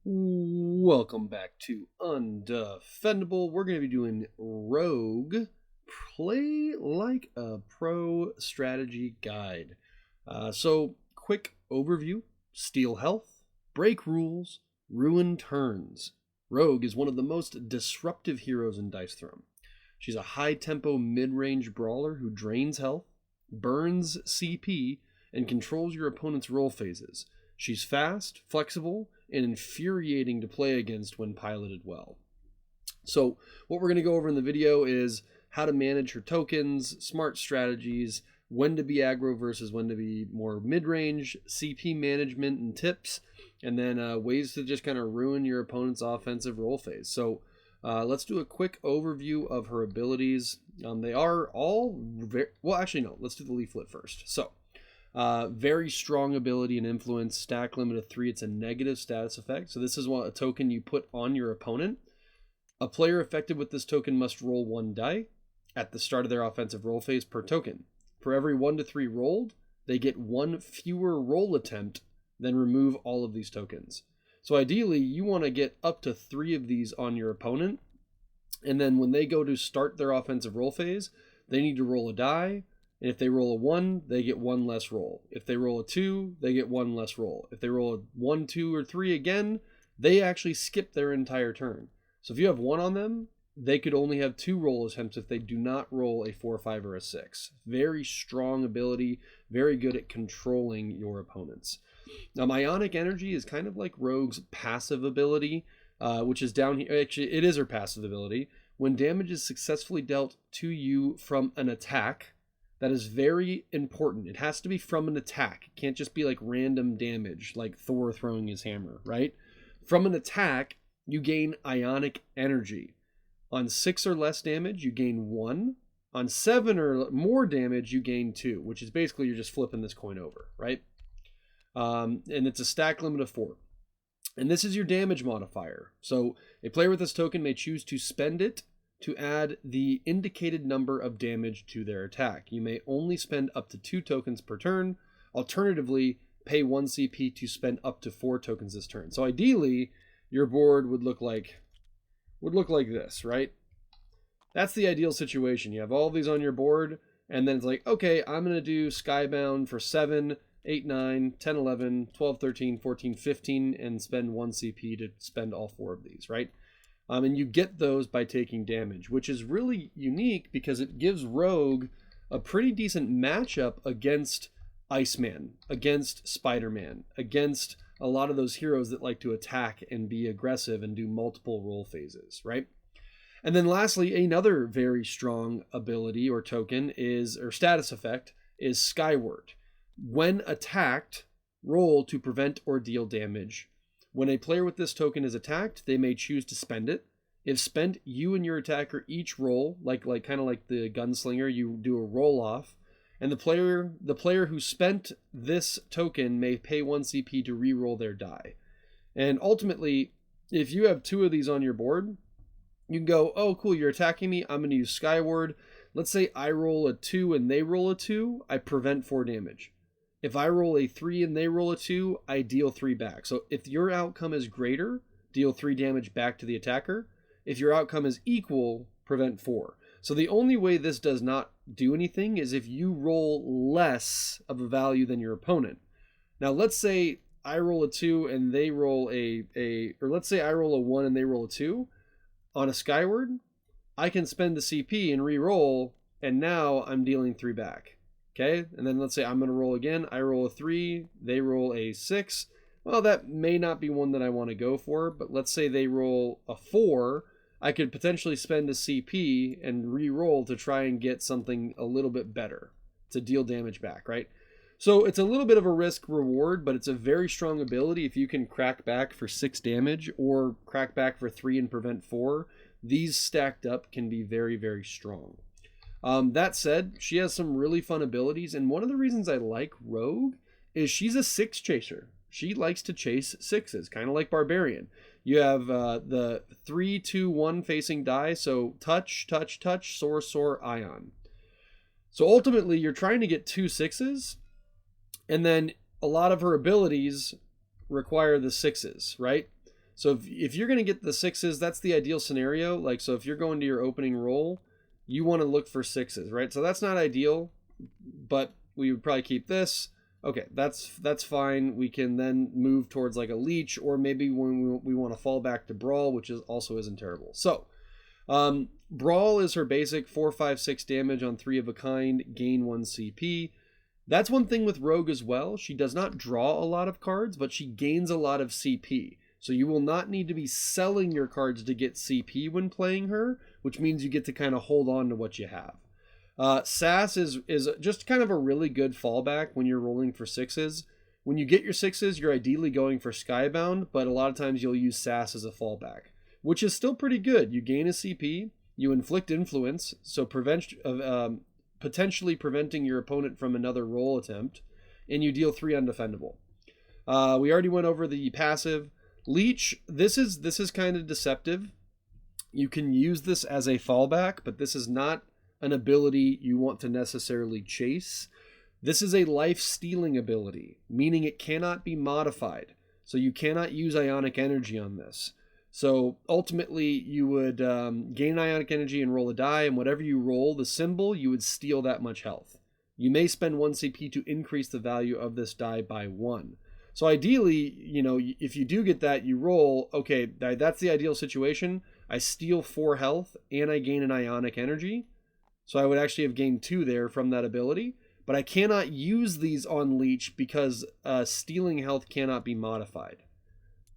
Welcome back to Undefendable. We're going to be doing Rogue Play Like a Pro Strategy Guide. Quick overview: steal health, break rules, ruin turns. Rogue is one of the most disruptive heroes in Dice Throne. She's a high-tempo mid-range brawler who drains health, burns CP, and controls your opponent's roll phases. She's fast, flexible, and infuriating to play against when piloted well. So what we're going to go over in the video is how to manage her tokens, smart strategies, when to be aggro versus when to be more mid-range, CP management and tips, and then ways to just kind of ruin your opponent's offensive roll phase. So let's do a quick overview of her abilities. They are all let's do the leaflet first. So very strong ability and influence, stack limit of 3. It's a negative status effect. So this is a token you put on your opponent. A player affected with this token must roll 1 die at the start of their offensive roll phase per token. For every 1 to 3 rolled, they get 1 fewer roll attempt, then remove all of these tokens. So ideally, you want to get up to 3 of these on your opponent. And then when they go to start their offensive roll phase, they need to roll a die. And if they roll a 1, they get 1 less roll. If they roll a 2, they get 1 less roll. If they roll a 1, 2, or 3 again, they actually skip their entire turn. So if you have 1 on them, they could only have 2 roll attempts if they do not roll a 4, 5, or a 6. Very strong ability, very good at controlling your opponents. Now, Ionic energy is kind of like Rogue's passive ability, which is down here. Actually, it is her passive ability. When damage is successfully dealt to you from an attack, that is very important. It has to be from an attack. It can't just be like random damage, like Thor throwing his hammer, right? From an attack, you gain Ionic energy. On 6 or less damage, you gain 1. On 7 or more damage, you gain 2, which is basically you're just flipping this coin over, right? And it's a stack limit of 4. And this is your damage modifier. So a player with this token may choose to spend it to add the indicated number of damage to their attack. You may only spend up to 2 tokens per turn. Alternatively, pay 1 CP to spend up to 4 tokens this turn. So ideally, your board would look like this, right? That's the ideal situation. You have all these on your board, and then it's like, okay, I'm going to do Skybound for 7, 8, 9, 10, 11, 12, 13, 14, 15, and spend 1 CP to spend all 4 of these, right? And you get those by taking damage, which is really unique because it gives Rogue a pretty decent matchup against Iceman, against Spider-Man, against a lot of those heroes that like to attack and be aggressive and do multiple roll phases, right? And then lastly, another very strong ability or token or status effect is Skyward. When attacked, roll to prevent or deal damage. When a player with this token is attacked, they may choose to spend it. If spent, you and your attacker each roll, kind of like the gunslinger, you do a roll off, and the player who spent this token may pay 1 CP to re-roll their die. And ultimately, if you have 2 of these on your board, you can go, oh cool, you're attacking me, I'm going to use Skyward. Let's say I roll a 2 and they roll a 2, I prevent 4 damage. If I roll a 3 and they roll a 2, I deal 3 back. So if your outcome is greater, deal 3 damage back to the attacker. If your outcome is equal, prevent 4. So the only way this does not do anything is if you roll less of a value than your opponent. Now let's say I roll a 2 and they roll or let's say I roll a 1 and they roll a 2. On a Skyward, I can spend the CP and re-roll, and now I'm dealing 3 back. Okay, and then let's say I'm going to roll again. I roll a 3, they roll a 6. Well, that may not be one that I want to go for, but let's say they roll a 4. I could potentially spend a CP and re-roll to try and get something a little bit better to deal damage back, right? So it's a little bit of a risk reward, but it's a very strong ability. If you can crack back for 6 damage or crack back for 3 and prevent 4, these stacked up can be very, very strong. That said, she has some really fun abilities, and one of the reasons I like Rogue is she's a 6 chaser. She likes to chase 6s, kind of like Barbarian. You have the 3, 2, 1 facing die, so touch, touch, touch, soar, soar, ion. So ultimately, you're trying to get 2 6s, and then a lot of her abilities require the 6s, right? So if you're going to get the 6s, that's the ideal scenario. Like, so if you're going to your opening roll, you want to look for 6s, right? So that's not ideal, but we would probably keep this. Okay, that's fine. We can then move towards like a leech, or maybe when we want to fall back to brawl, which is also isn't terrible. So brawl is her basic 4, 5, 6 damage on 3 of a kind, gain 1 CP. That's one thing with Rogue as well. She does not draw a lot of cards, but she gains a lot of CP. So you will not need to be selling your cards to get CP when playing her, which means you get to kind of hold on to what you have. Sass is just kind of a really good fallback when you're rolling for 6s. When you get your 6s, you're ideally going for Skybound, but a lot of times you'll use Sass as a fallback, which is still pretty good. You gain a CP, you inflict influence, so potentially preventing your opponent from another roll attempt, and you deal 3 undefendable. We already went over the passive. Leech, this is kind of deceptive. You can use this as a fallback, but this is not an ability you want to necessarily chase. This is a life-stealing ability, meaning it cannot be modified. So you cannot use Ionic energy on this. So ultimately, you would gain Ionic energy and roll a die, and whatever you roll, the symbol, you would steal that much health. You may spend 1 CP to increase the value of this die by 1. So ideally, if you do get that, you roll, okay, that's the ideal situation. I steal 4 health, and I gain an Ionic energy. So I would actually have gained 2 there from that ability. But I cannot use these on Leech because stealing health cannot be modified.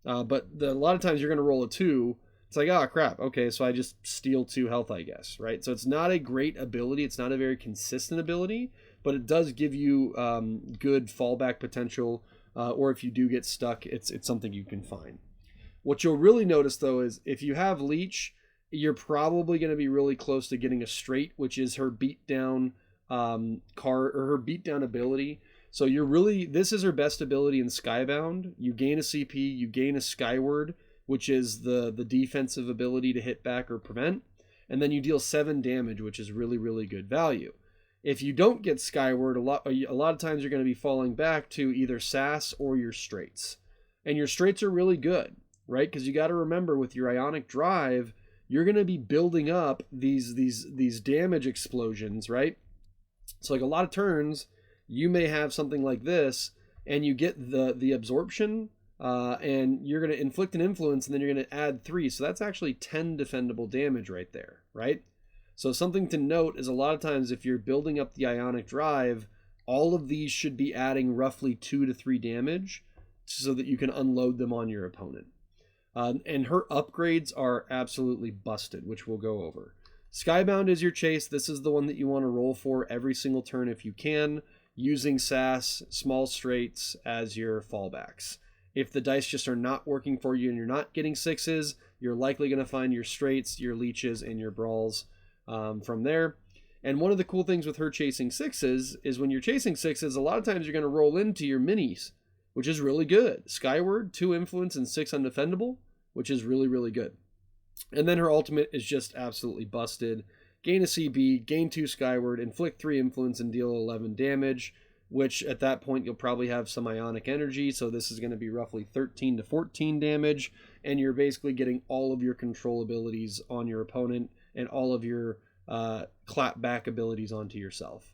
But a lot of times you're going to roll a 2. It's like, oh, crap. Okay, so I just steal 2 health, I guess, right? So it's not a great ability. It's not a very consistent ability, but it does give you good fallback potential. Or if you do get stuck, it's something you can find. What you'll really notice, though, is if you have Leech, you're probably going to be really close to getting a straight, which is her beatdown card, or her beatdown ability. So this is her best ability in Skybound. You gain a CP, you gain a Skyward, which is the defensive ability to hit back or prevent, and then you deal 7 damage, which is really, really good value. If you don't get Skyward, a lot of times you're going to be falling back to either Sass or your straights. And your straights are really good, right? Because you got to remember, with your Ionic drive, you're going to be building up these damage explosions, right? So like a lot of turns, you may have something like this, and you get the absorption, and you're going to inflict an influence, and then you're going to add 3. So that's actually 10 defendable damage right there, right? So something to note is a lot of times if you're building up the Ionic drive, all of these should be adding roughly 2 to 3 damage so that you can unload them on your opponent. And her upgrades are absolutely busted, which we'll go over. Skybound is your chase. This is the one that you want to roll for every single turn if you can, using Sass, small straights as your fallbacks. If the dice just are not working for you and you're not getting 6s, you're likely going to find your straights, your leeches, and your brawls from there. And one of the cool things with her chasing 6s is when you're chasing 6s, a lot of times you're going to roll into your minis, which is really good. Skyward, 2 influence and 6 undefendable, which is really, really good. And then her ultimate is just absolutely busted. Gain a CB, gain 2 Skyward, inflict 3 influence, and deal 11 damage, which at that point you'll probably have some Ionic energy, so this is going to be roughly 13 to 14 damage, and you're basically getting all of your control abilities on your opponent and all of your clap back abilities onto yourself.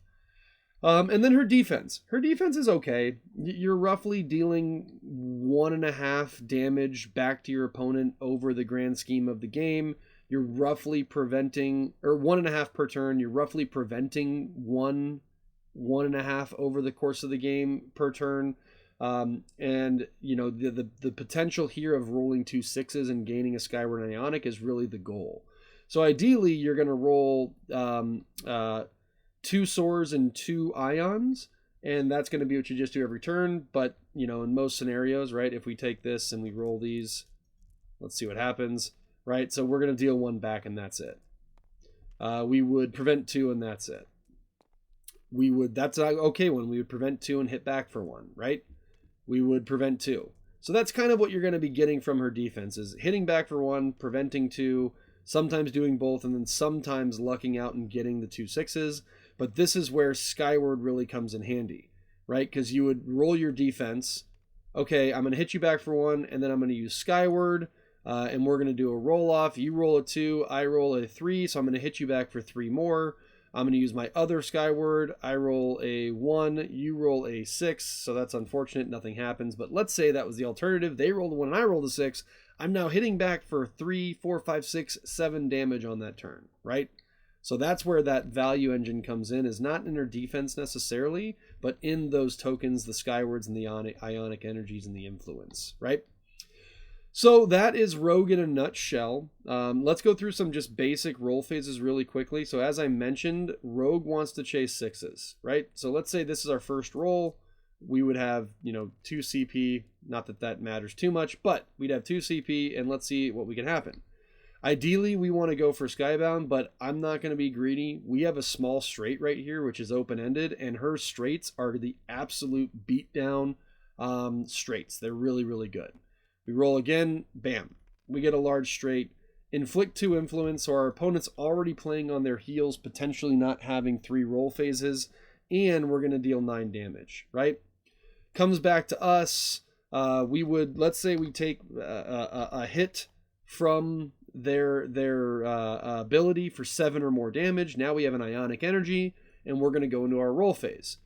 And then her defense. Her defense is okay. You're roughly dealing 1.5 damage back to your opponent over the grand scheme of the game. You're roughly preventing, or 1.5 per turn. You're roughly preventing 1.5 over the course of the game per turn. And the potential here of rolling 2 6s and gaining a Skyward and Ionic is really the goal. So ideally, you're going to roll 2 swords and 2 ions, and that's going to be what you just do every turn. But in most scenarios, right, if we take this and we roll these, let's see what happens, right? So we're going to deal 1 back, and that's it. We would prevent 2, and that's it. That's an okay one. We would prevent 2 and hit back for 1, right? We would prevent 2. So that's kind of what you're going to be getting from her defense, is hitting back for 1, preventing 2, sometimes doing both, and then sometimes lucking out and getting the 2 6s. But this is where Skyward really comes in handy, right? Because you would roll your defense, okay, I'm going to hit you back for 1, and then I'm going to use Skyward, and we're going to do a roll off. You roll a 2, I roll a 3, so I'm going to hit you back for 3 more. I'm going to use my other Skyward. I roll a 1, you roll a 6, so that's unfortunate, nothing happens. But let's say that was the alternative. They rolled a 1 and I rolled a 6. I'm now hitting back for 3, 4, 5, 6, 7 damage on that turn, right? So that's where that value engine comes in, is not in her defense necessarily, but in those tokens, the Skywards and the Ionic energies and the influence, right? So that is Rogue in a nutshell. Let's go through some just basic roll phases really quickly. So as I mentioned, Rogue wants to chase 6s, right? So let's say this is our first roll. We would have, 2 CP. Not that that matters too much, but we'd have 2 CP, and let's see what we can happen. Ideally, we want to go for Skybound, but I'm not going to be greedy. We have a small straight right here, which is open-ended, and her straights are the absolute beatdown straights. They're really, really good. We roll again, bam. We get a large straight. Inflict 2 influence, so our opponent's already playing on their heels, potentially not having 3 roll phases, and we're going to deal 9 damage, right? Comes back to us. Let's say we take a hit from their ability for 7 or more damage. Now we have an Ionic energy, and we're going to go into our roll phase.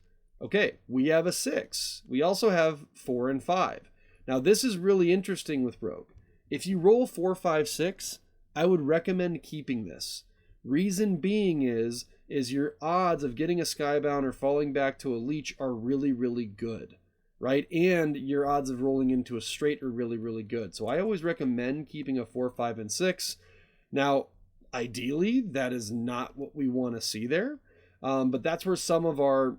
Okay, we have a 6. We also have 4 and 5. Now this is really interesting with Rogue. If you roll 4, 5, 6, I would recommend keeping this. Reason being is your odds of getting a Skybound or falling back to a Leech are really, really good, right? And your odds of rolling into a straight are really, really good. So I always recommend keeping a 4, 5, and 6. Now, ideally, that is not what we want to see there, but that's where some of our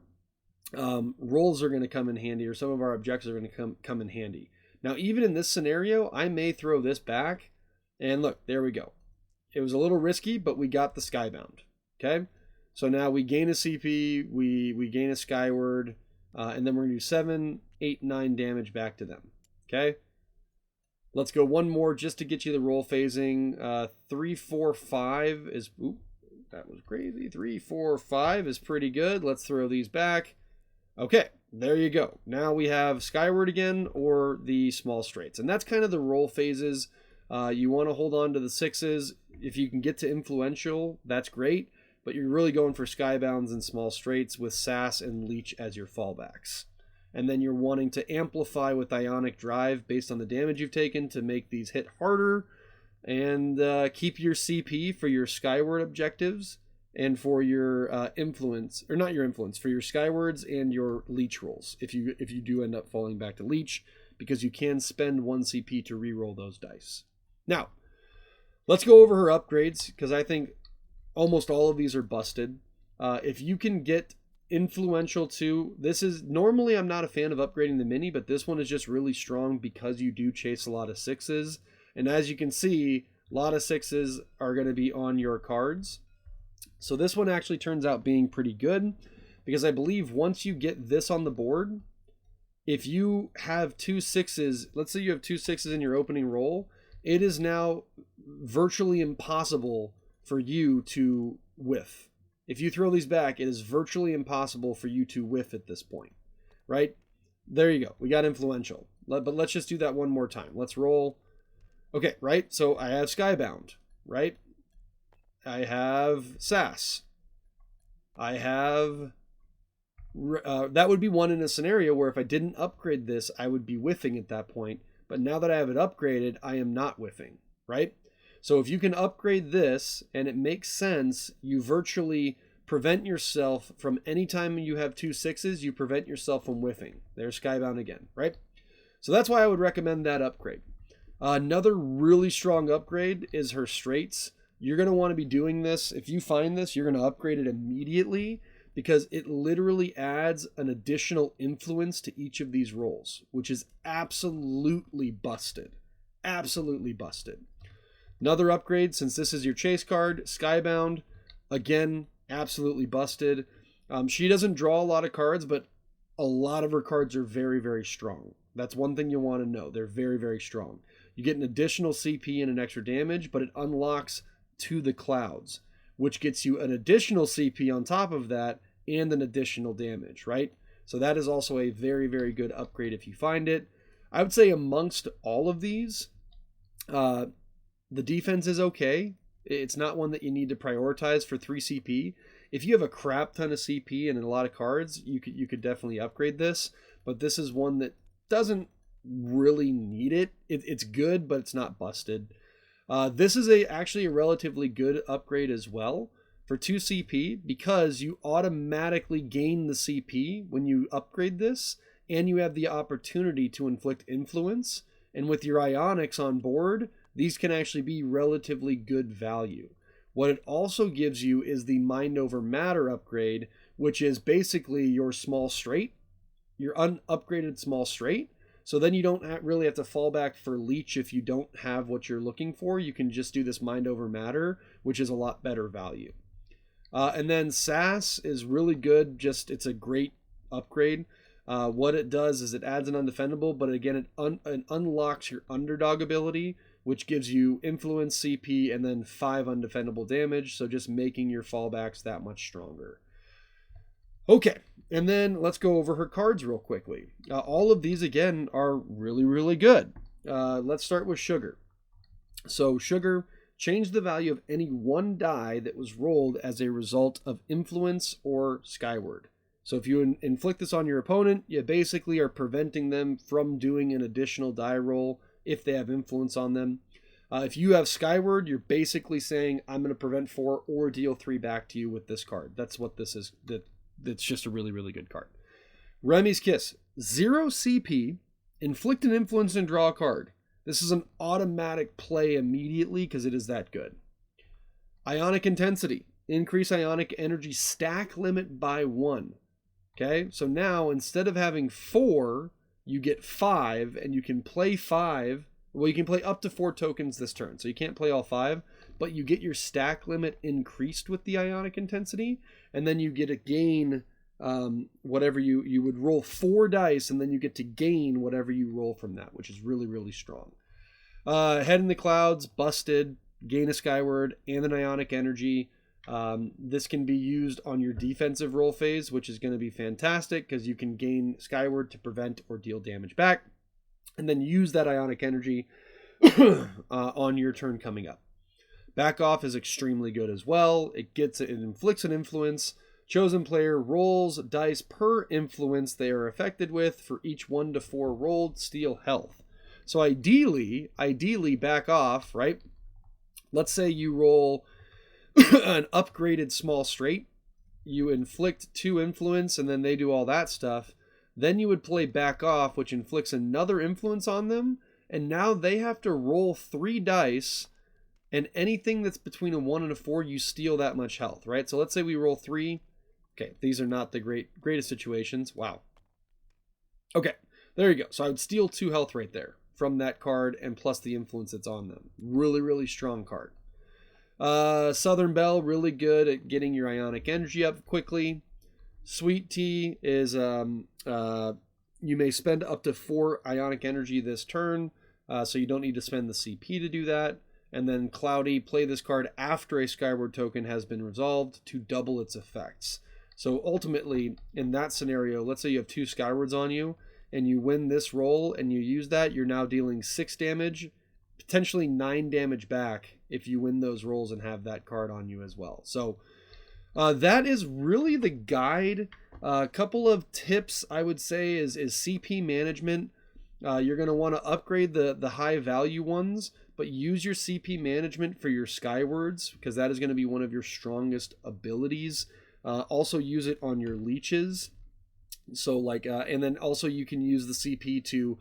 rolls are going to come in handy, or some of our objectives are going to come in handy. Now, even in this scenario, I may throw this back, and look, there we go. It was a little risky, but we got the Skybound, okay? So now we gain a CP, we gain a Skyward, and then we're going to do 7, 8, 9 damage back to them, okay? Let's go one more just to get you the roll phasing. 3, 4, 5 is... Oop, that was crazy. 3, 4, 5 is pretty good. Let's throw these back. Okay, there you go. Now we have Skyward again, or the small straights. And that's kind of the roll phases. You want to hold on to the 6s. If you can get to influential, that's great. But you're really going for Skybounds and small straights with Sass and Leech as your fallbacks. And then you're wanting to amplify with Ionic Drive based on the damage you've taken to make these hit harder. And keep your CP for your Skyward objectives. And for your influence, or not your influence, for your Skywards and your Leech rolls, if you do end up falling back to Leech, because you can spend 1 CP to reroll those dice. Now, let's go over her upgrades, because I think almost all of these are busted. If you can get influential too, this is, normally I'm not a fan of upgrading the mini, but this one is just really strong because you do chase a lot of 6s. And as you can see, a lot of 6s are going to be on your cards. So this one actually turns out being pretty good, because I believe once you get this on the board, if you have 2 6s, let's say you have 2 6s in your opening roll, it is now virtually impossible for you to whiff. If you throw these back, it is virtually impossible for you to whiff at this point, right? There you go. We got influential. But let's just do that one more time. Let's roll. Okay, right? So I have Skybound, right? I have Sass. I have... that would be one in a scenario where if I didn't upgrade this, I would be whiffing at that point. But now that I have it upgraded, I am not whiffing, right? So if you can upgrade this, and it makes sense, you virtually prevent yourself from, anytime you have 2 6s, you prevent yourself from whiffing. There's Skybound again, right? So that's why I would recommend that upgrade. Another really strong upgrade is her straights. You're going to want to be doing this. If you find this, you're going to upgrade it immediately, because it literally adds an additional influence to each of these rolls, which is absolutely busted. Absolutely busted. Another upgrade, since this is your chase card, Skybound, again, absolutely busted. She doesn't draw a lot of cards, but a lot of her cards are very, very strong. That's one thing you want to know. They're very, very strong. You get an additional CP and an extra damage, but it unlocks To the Clouds, which gets you an additional CP on top of that and an additional damage, right? So that is also a very, very good upgrade if you find it. I would say amongst all of these, the defense is okay. It's not one that you need to prioritize for 3 CP. If you have a crap ton of CP and a lot of cards, you could definitely upgrade this. But this is one that doesn't really need it. It's good, but it's not busted. This is actually a relatively good upgrade as well for 2 CP, because you automatically gain the CP when you upgrade this, and you have the opportunity to inflict influence. And with your Ionics on board, these can actually be relatively good value. What it also gives you is the Mind Over Matter upgrade, which is basically your small straight, your unupgraded small straight. So then you don't really have to fall back for leech if you don't have what you're looking for. You can just do this Mind Over Matter, which is a lot better value. And then SAS is really good. It's a great upgrade. What it does is it adds an undefendable, but again, it unlocks your underdog ability, which gives you influence, CP, and then 5 undefendable damage. So just making your fallbacks that much stronger. Okay, and then let's go over her cards real quickly. All of these, again, are really, really good. Let's start with Sugar. So Sugar, change the value of any 1 die that was rolled as a result of influence or Skyward. So if you inflict this on your opponent, you basically are preventing them from doing an additional die roll if they have influence on them. If you have Skyward, you're basically saying, I'm going to prevent 4 or deal 3 back to you with this card. That's what this is. That's just a really, really good card. Remy's Kiss. 0 CP, inflict an influence and draw a card. This is an automatic play immediately because it is that good. Ionic Intensity. Increase Ionic energy stack limit by 1. Okay, so now instead of having 4, you get 5, and you can play 5. Well, you can play up to 4 tokens this turn, so you can't play all 5, but you get your stack limit increased with the Ionic Intensity, and then you get to gain whatever you would roll 4 dice, and then you get to gain whatever you roll from that, which is really, really strong. Head in the Clouds, busted, gain a Skyward, and an Ionic Energy. This can be used on your defensive roll phase, which is going to be fantastic because you can gain Skyward to prevent or deal damage back, and then use that Ionic Energy on your turn coming up. Back Off is extremely good as well. It inflicts an influence. Chosen player rolls dice per influence they are affected with. For each 1 to 4 rolled, steal health. So ideally, Back Off, right? Let's say you roll an upgraded small straight, you inflict 2 influence, and then they do all that stuff. Then you would play Back Off, which inflicts another influence on them, and now they have to roll 3 dice, and anything that's between a 1 and a 4, you steal that much health, right? So let's say we roll 3. Okay, these are not the greatest situations. Wow. Okay, there you go. So I would steal 2 health right there from that card, and plus the influence that's on them. Really, really strong card. Southern Belle, really good at getting your Ionic Energy up quickly. Sweet Tea is you may spend up to 4 Ionic Energy this turn, so you don't need to spend the CP to do that. And then Cloudy, play this card after a Skyward token has been resolved to double its effects. So ultimately, in that scenario, let's say you have 2 Skywards on you, and you win this roll, and you use that, you're now dealing 6 damage, potentially 9 damage back if you win those rolls and have that card on you as well. So that is really the guide. A couple of tips I would say is CP management. You're going to want to upgrade the high value ones, but use your CP management for your Skywards, because that is going to be one of your strongest abilities. Also use it on your leeches. So and then also you can use the CP to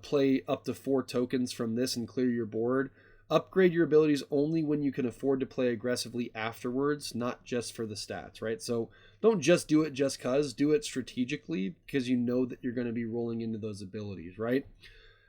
play up to 4 tokens from this and clear your board. Upgrade your abilities only when you can afford to play aggressively afterwards, not just for the stats, right? So don't just do it just cause, do it strategically because you know that you're going to be rolling into those abilities, right?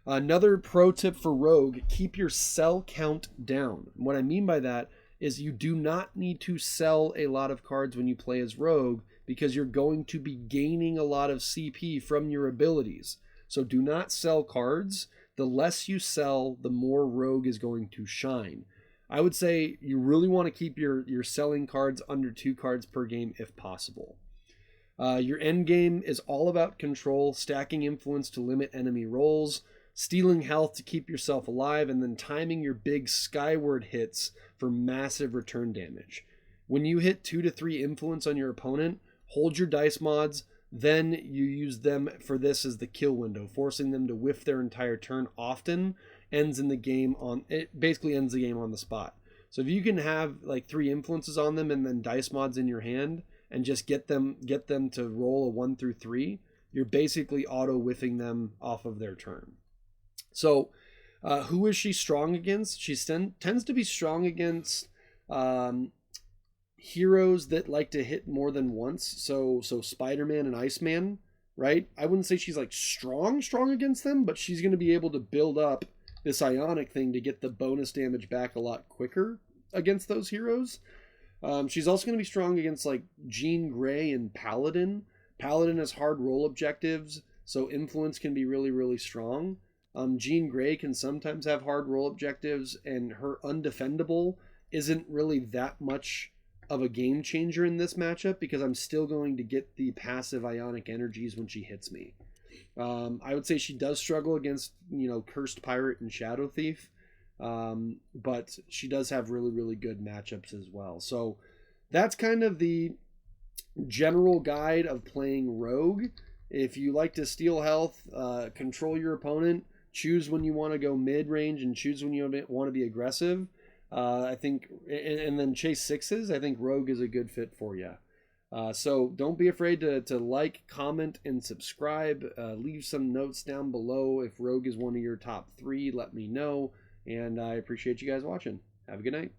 Another pro tip for Rogue, keep your sell count down. What I mean by that is you do not need to sell a lot of cards when you play as Rogue because you're going to be gaining a lot of CP from your abilities. So do not sell cards. The less you sell, the more Rogue is going to shine. I would say you really want to keep your selling cards under 2 cards per game if possible. Your end game is all about control, stacking influence to limit enemy rolls, stealing health to keep yourself alive, and then timing your big Skyward hits for massive return damage. When you hit 2 to 3 influence on your opponent, hold your dice mods, then you use them for this as the kill window, forcing them to whiff their entire turn. Often ends in the game on it basically ends the game on the spot. So if you can have like 3 influences on them and then dice mods in your hand and just get them to roll a 1 through 3, you're basically auto whiffing them off of their turn. So who is she strong against? She tends to be strong against heroes that like to hit more than once. So Spider-Man and Iceman, right? I wouldn't say she's like strong against them, but she's going to be able to build up this Ionic thing to get the bonus damage back a lot quicker against those heroes. She's also going to be strong against like Jean Grey and Paladin. Paladin has hard roll objectives, so influence can be really, really strong. Jean Grey can sometimes have hard roll objectives, and her undefendable isn't really that much of a game changer in this matchup because I'm still going to get the passive Ionic energies when she hits me. I would say she does struggle against, Cursed Pirate and Shadow Thief, but she does have really, really good matchups as well. So that's kind of the general guide of playing Rogue. If you like to steal health, control your opponent, choose when you want to go mid-range and choose when you want to be aggressive, I think, and then chase sixes, I think Rogue is a good fit for you. So don't be afraid to like, comment, and subscribe. Leave some notes down below. If Rogue is one of your top 3, let me know. And I appreciate you guys watching. Have a good night.